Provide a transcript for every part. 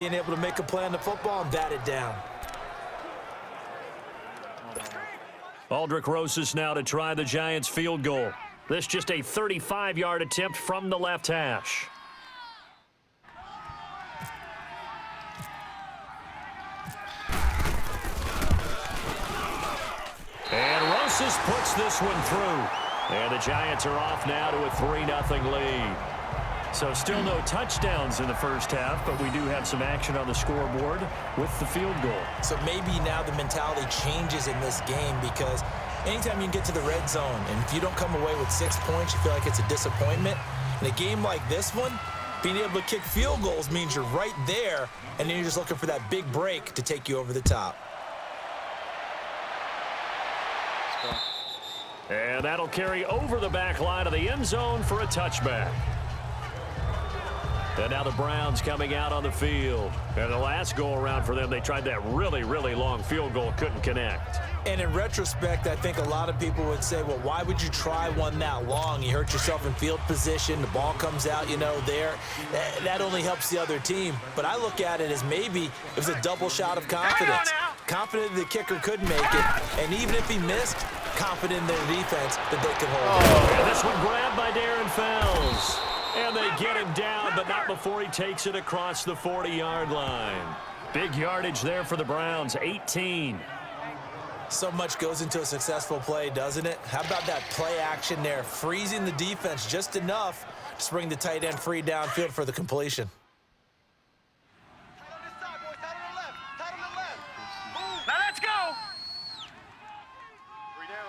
Being able to make a play on the football and bat it down. Aldrick Rosas now to try the Giants field goal. This just a 35-yard attempt from the left hash. And Rosas puts this one through. And the Giants are off now to a 3-0 lead. So still no touchdowns in the first half, but we do have some action on the scoreboard with the field goal. So maybe now the mentality changes in this game, because anytime you get to the red zone and if you don't come away with 6 points, you feel like it's a disappointment. In a game like this one, being able to kick field goals means you're right there, and then you're just looking for that big break to take you over the top. And that'll carry over the back line of the end zone for a touchback. And now the Browns coming out on the field. And the last go-around for them, they tried that really, really long field goal, couldn't connect. And in retrospect, I think a lot of people would say, well, why would you try one that long? You hurt yourself in field position. The ball comes out, there. That only helps the other team. But I look at it as maybe it was a double shot of confidence. Confident the kicker could make it. And even if he missed, confident in their defense that they could hold it. And this one grabbed by Darren Fells. And they get him down, but not before he takes it across the 40-yard line. Big yardage there for the Browns, 18. So much goes into a successful play, doesn't it? How about that play action there, freezing the defense just enough to bring the tight end free downfield for the completion. Now let's go! Three down.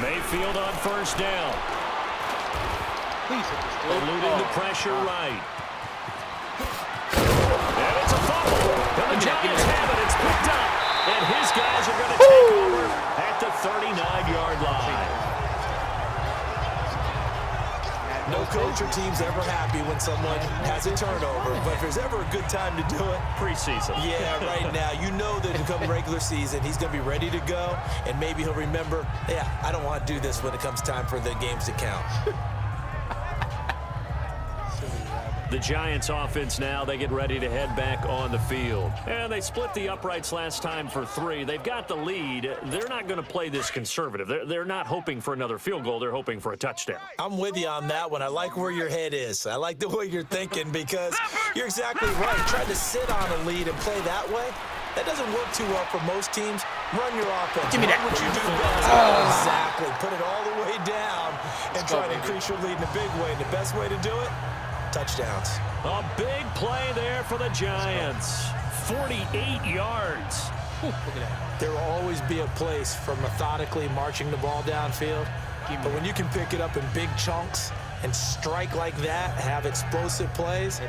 Mayfield on first down. Please hit this dude. Eluding the pressure right. And it's a fumble. And the Giants have it. It's picked up. And his guys are going to take over at the 39-yard line. No coach or team's ever happy when someone has a turnover, but if there's ever a good time to do it, preseason. Yeah, right now. You know that come regular season, he's going to be ready to go, and maybe he'll remember, yeah, I don't want to do this when it comes time for the games to count. The Giants offense now, they get ready to head back on the field. And they split the uprights last time for 3. They've got the lead. They're not going to play this conservative. They're not hoping for another field goal. They're hoping for a touchdown. I'm with you on that one. I like where your head is. I like the way you're thinking, because you're exactly right. Trying to sit on a lead and play that way, that doesn't work too well for most teams. Run your offense. Give me that. What you do best. Exactly. Put it all the way down and try to increase your lead in a big way. And the best way to do it, touchdowns. A big play there for the Giants. 48 yards. Look at that. There will always be a place for methodically marching the ball downfield. But when you can pick it up in big chunks and strike like that, have explosive plays,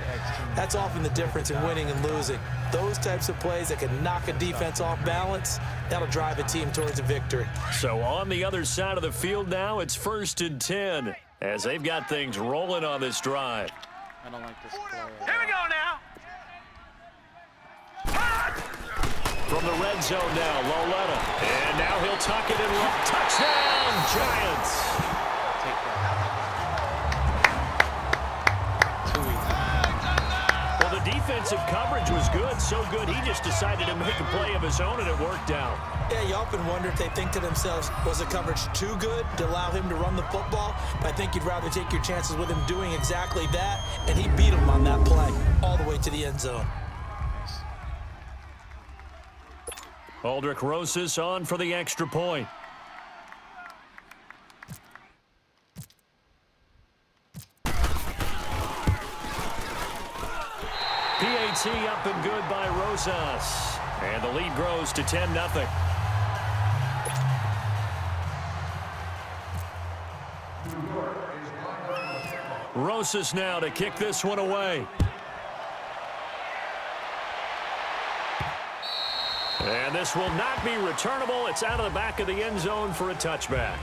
that's often the difference in winning and losing. Those types of plays that can knock a defense off balance, that'll drive a team towards a victory. So on the other side of the field now, it's 1st and 10 as they've got things rolling on this drive. I don't like this play. Here we go now. From the red zone now, Loletta. And now he'll tuck it in. Touchdown, Giants. Take that. Too easy. Well, the defensive coverage was good, so good he just decided to make a play of his own, and it worked out. Yeah, you often wonder if they think to themselves, was the coverage too good to allow him to run the football? But I think you'd rather take your chances with him doing exactly that, and he beat him on that play all the way to the end zone. Aldrick Rosas on for the extra point. PAT up and good by Rosas. And the lead grows to 10-0. Rosas now to kick this one away. And this will not be returnable. It's out of the back of the end zone for a touchback.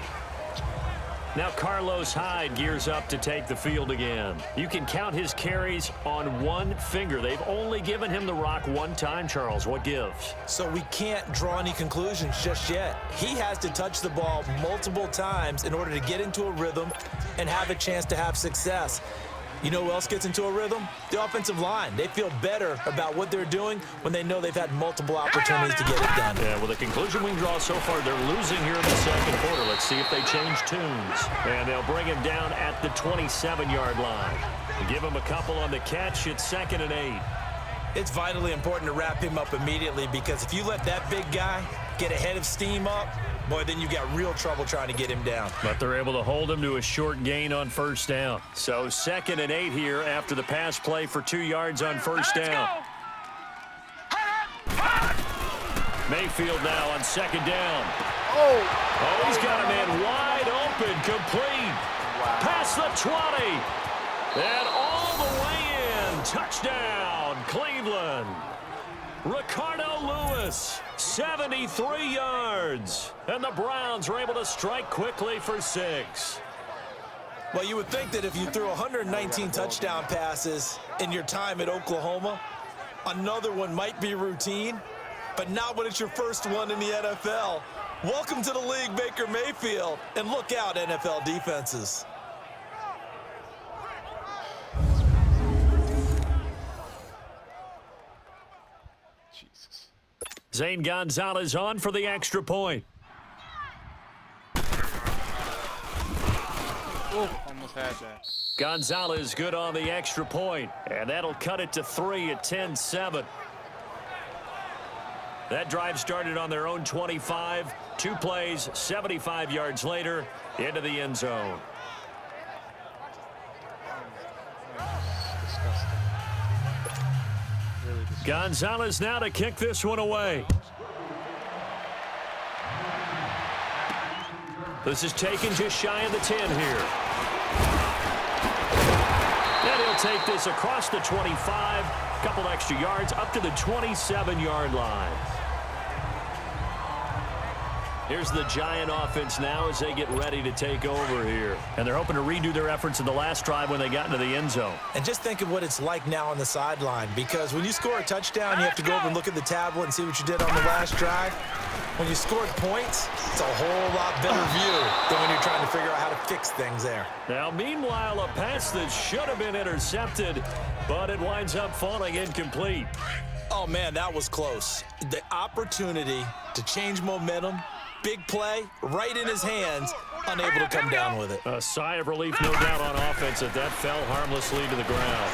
Now Carlos Hyde gears up to take the field again. You can count his carries on one finger. They've only given him the rock one time, Charles. What gives? So we can't draw any conclusions just yet. He has to touch the ball multiple times in order to get into a rhythm and have a chance to have success. You know who else gets into a rhythm? The offensive line. They feel better about what they're doing when they know they've had multiple opportunities to get it done. Yeah, well, the conclusion we can draw so far, they're losing here in the second quarter. Let's see if they change tunes. And they'll bring him down at the 27-yard line. Give him a couple on the catch. It's 2nd and 8. It's vitally important to wrap him up immediately because if you let that big guy get ahead of steam up, boy, then you got real trouble trying to get him down. But they're able to hold him to a short gain on first down. So 2nd and 8 here after the pass play for 2 yards on first down. Mayfield now on 2nd down. Oh, he's got a man wide open, complete. Wow. Past the 20. And all the way in. Touchdown, Cleveland. Ricardo Lewis, 73 yards. And the Browns are able to strike quickly for 6. Well, you would think that if you threw 119 touchdown passes in your time at Oklahoma, another one might be routine, but not when it's your first one in the NFL. Welcome to the league, Baker Mayfield. And look out, NFL defenses. Jesus. Zane Gonzalez on for the extra point. Oh, almost had that. Gonzalez good on the extra point, and that'll cut it to 3 at 10-7. That drive started on their own 25. 2 plays, 75 yards later, into the end zone. Disgusting. Really disgusting. Gonzalez now to kick this one away. This is taken just shy of the 10 here. And he'll take this across the 25, couple extra yards up to the 27-yard line. Here's the Giant offense now as they get ready to take over here. And they're hoping to redo their efforts in the last drive when they got into the end zone. And just think of what it's like now on the sideline, because when you score a touchdown, you have to go over and look at the tablet and see what you did on the last drive. When you scored points, it's a whole lot better view than when you're trying to figure out how to fix things there. Now, meanwhile, a pass that should have been intercepted, but it winds up falling incomplete. Oh, man, that was close. The opportunity to change momentum, big play, right in his hands, unable to come down with it. A sigh of relief, no doubt, on offense that fell harmlessly to the ground.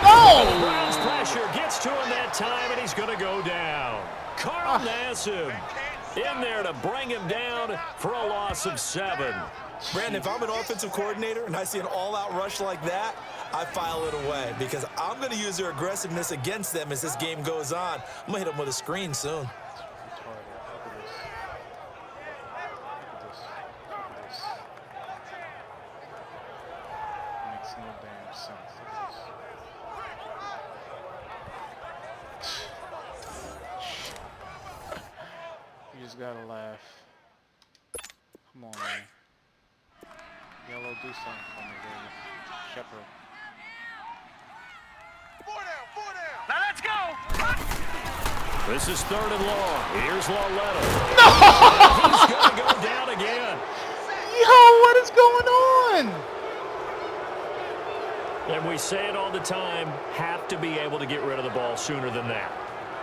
No! The Browns pressure gets to him that time, and he's going to go down. Carl Nassib in there to bring him down for a loss of 7. Brandon, if I'm an offensive coordinator and I see an all-out rush like that, I file it away because I'm going to use their aggressiveness against them as this game goes on. I'm going to hit them with a screen soon. Makes no damn sense. You just gotta laugh. Come on, man. Yellow, do something for me, baby. Shepherd. 4 down. Now let's go. This is 3rd and long. Here's Lauletta. No! He's going to go down again. Yo, what is going on? And we say it all the time, have to be able to get rid of the ball sooner than that.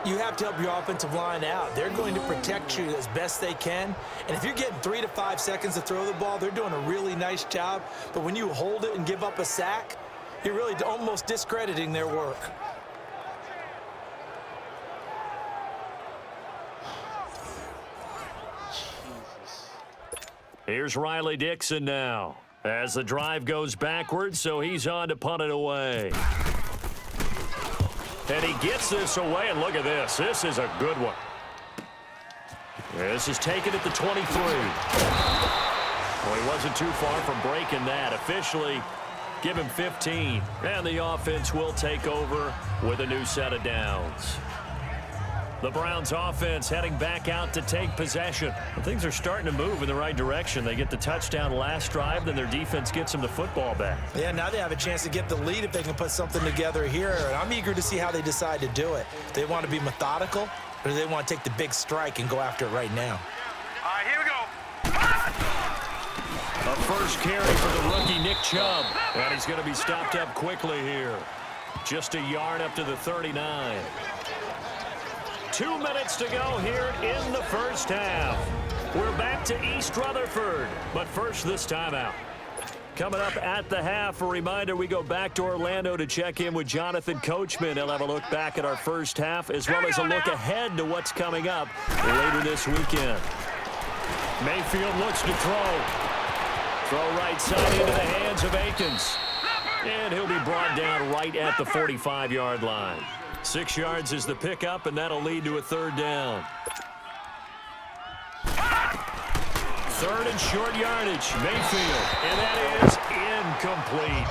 You have to help your offensive line out. They're going to protect you as best they can. And if you're getting 3 to 5 seconds to throw the ball, they're doing a really nice job. But when you hold it and give up a sack, you're really almost discrediting their work. Jesus. Here's Riley Dixon now as the drive goes backwards, so he's on to punt it away. And he gets this away, and look at this. This is a good one. This is taken at the 23. Well, he wasn't too far from breaking that. Officially, give him 15. And the offense will take over with a new set of downs. The Browns offense heading back out to take possession. Well, things are starting to move in the right direction. They get the touchdown last drive, then their defense gets them the football back. Yeah, now they have a chance to get the lead if they can put something together here. And I'm eager to see how they decide to do it. Do they want to be methodical, or do they want to take the big strike and go after it right now? All right, here we go. A first carry for the rookie Nick Chubb. And he's going to be stopped up quickly here. Just a yard up to the 39. 2 minutes to go here in the first half. We're back to East Rutherford, but first this timeout. Coming up at the half, a reminder, we go back to Orlando to check in with Jonathan Coachman. He'll have a look back at our first half, as well as a look ahead to what's coming up later this weekend. Mayfield looks to throw. Throw right side into the hands of Akins. And he'll be brought down right at the 45-yard line. 6 yards is the pickup, and that'll lead to a third down. Third and short yardage, Mayfield, and that is incomplete.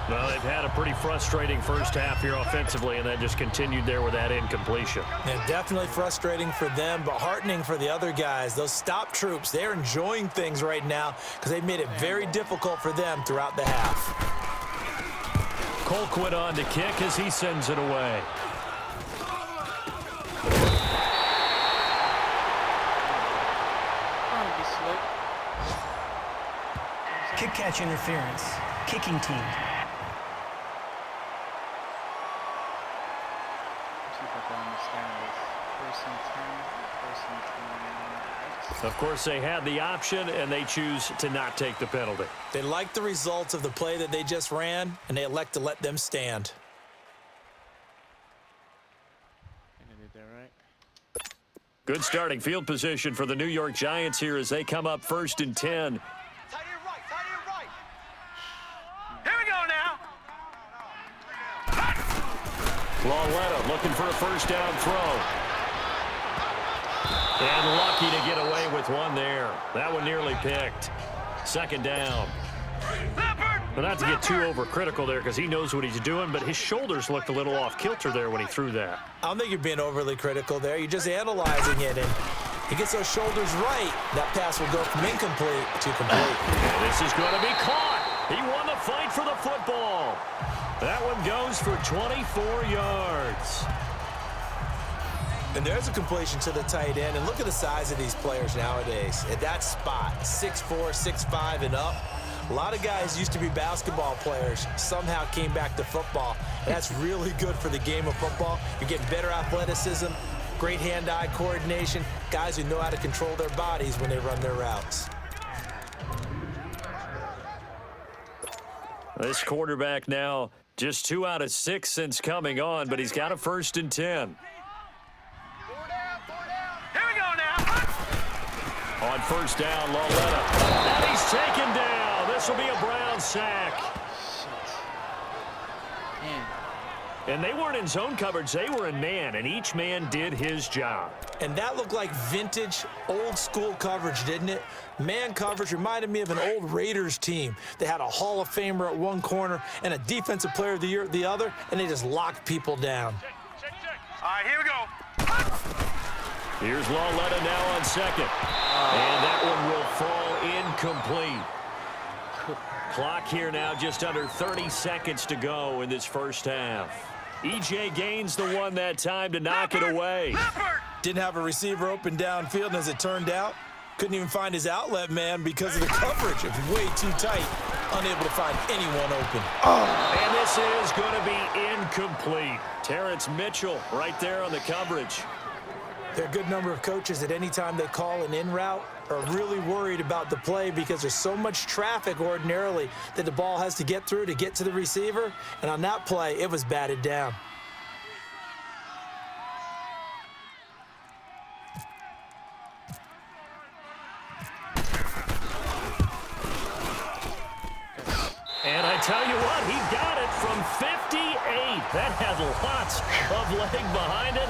Well, they've had a pretty frustrating first half here offensively, and that just continued there with that incompletion. Yeah, definitely frustrating for them, but heartening for the other guys. Those stop troops, they're enjoying things right now because they've made it very difficult for them throughout the half. Colquitt on to kick as he sends it away. Kick catch interference. Kicking team. Of course, they had the option, and they choose to not take the penalty. They like the results of the play that they just ran, and they elect to let them stand. Good starting field position for the New York Giants here as they come up 1st and 10. Tight end right, tight end right. Here we go now. Lauletta looking for a first down throw. And lucky to get away with one there. That one nearly picked. 2nd down. But not to get too overcritical there because he knows what he's doing, but his shoulders looked a little off kilter there when he threw that. I don't think you're being overly critical there. You're just analyzing it, and he gets those shoulders right. That pass will go from incomplete to complete. And this is going to be caught. He won the fight for the football. That one goes for 24 yards. And there's a completion to the tight end. And look at the size of these players nowadays. At that spot, 6'4", 6'5", and up. A lot of guys used to be basketball players, somehow came back to football. And that's really good for the game of football. You're getting better athleticism, great hand-eye coordination, guys who know how to control their bodies when they run their routes. This quarterback now just 2 out of 6 since coming on, but he's got a 1st and 10. Here we go now. On 1st down, Lauletta. And he's taken down. This will be a Brown sack. And they weren't in zone coverage. They were in man, and each man did his job. And that looked like vintage, old-school coverage, didn't it? Man coverage reminded me of an old Raiders team. They had a Hall of Famer at one corner and a Defensive Player of the Year at the other, and they just locked people down. Check. All right, here we go. Here's Lauletta now on 2nd. And that one will fall incomplete. Clock here now just under 30 seconds to go in this first half. E.J. Gaines the one that time to knock it away. Didn't have a receiver open downfield, and as it turned out, couldn't even find his outlet man because of the coverage. It was way too tight, unable to find anyone open. And this is going to be incomplete. Terrence Mitchell right there on the coverage. There are a good number of coaches that any time they call an in route are really worried about the play because there's so much traffic ordinarily that the ball has to get through to get to the receiver. And on that play, it was batted down. And I tell you what, he got it from 58. That had lots of leg behind it.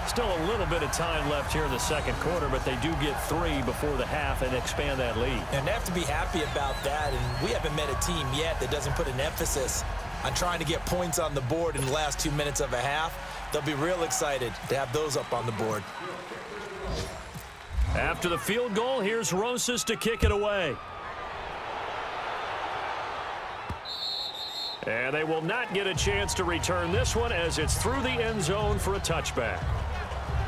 Still a little bit of time left here in the second quarter, but they do get 3 before the half and expand that lead. And they have to be happy about that. And we haven't met a team yet that doesn't put an emphasis on trying to get points on the board in the last 2 minutes of a half. They'll be real excited to have those up on the board. After the field goal, here's Rosas to kick it away. And they will not get a chance to return this one as it's through the end zone for a touchback.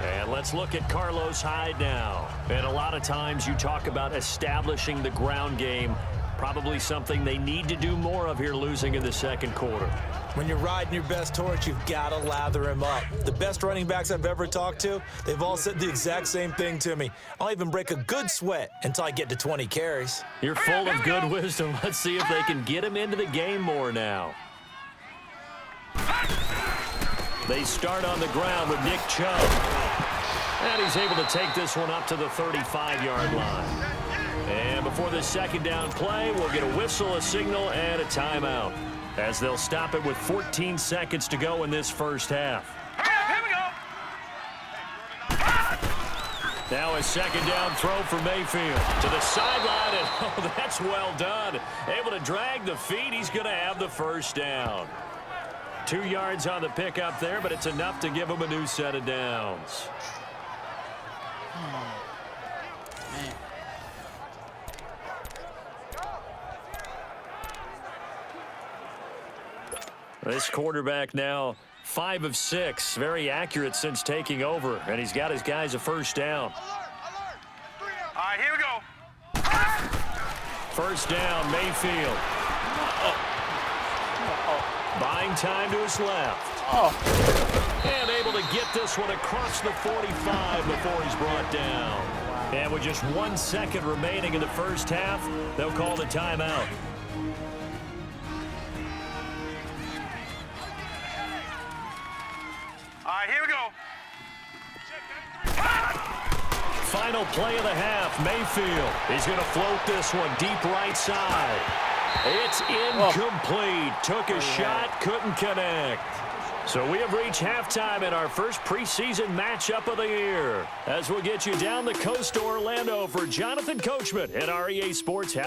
And let's look at Carlos Hyde now. And a lot of times you talk about establishing the ground game. Probably something they need to do more of here, losing in the second quarter. When you're riding your best horse, you've got to lather him up. The best running backs I've ever talked to, they've all said the exact same thing to me. I'll even break a good sweat until I get to 20 carries. You're full of good wisdom. Let's see if they can get him into the game more now. They start on the ground with Nick Chubb. And he's able to take this one up to the 35-yard line. And before the second down play, we'll get a whistle, a signal, and a timeout, as they'll stop it with 14 seconds to go in this first half. Here we go. Now a second down throw for Mayfield to the sideline, and oh, that's well done. Able to drag the feet. He's going to have the first down. 2 yards on the pickup there, but it's enough to give him a new set of downs. This quarterback now 5 of 6, very accurate since taking over, and he's got his guys a first down. All right, here we go. First down, Mayfield. Buying time to his left. And able to get this one across the 45 before he's brought down. And with just 1 second remaining in the first half, they'll call the timeout. All right, here we go. Final play of the half, Mayfield. He's going to float this one deep right side. It's incomplete. Took a shot, couldn't connect. So we have reached halftime in our first preseason matchup of the year, as we'll get you down the coast to Orlando for Jonathan Coachman at REA Sports.